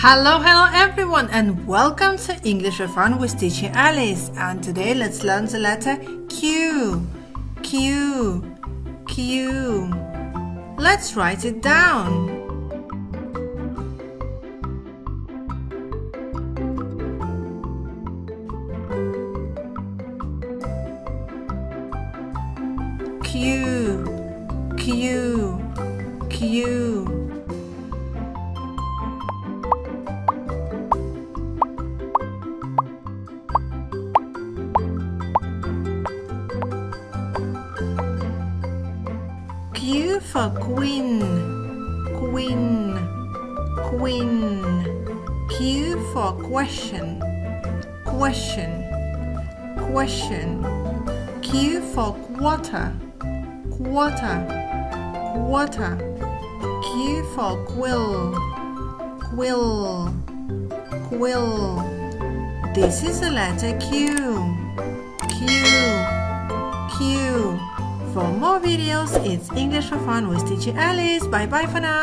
Hello everyone, and welcome to English for Fun with Teacher Alice. And today let's learn the letter Q. Q. Q. Let's write it down. Q. Q. Q. Q for queen, queen, queen. Q for question, question, question. Q for quarter, quarter, quarter. Q for quill, quill, quill. This is the letter Q. Q. Q. For more videos, it's English for Fun with Teacher Alice. Bye bye for now.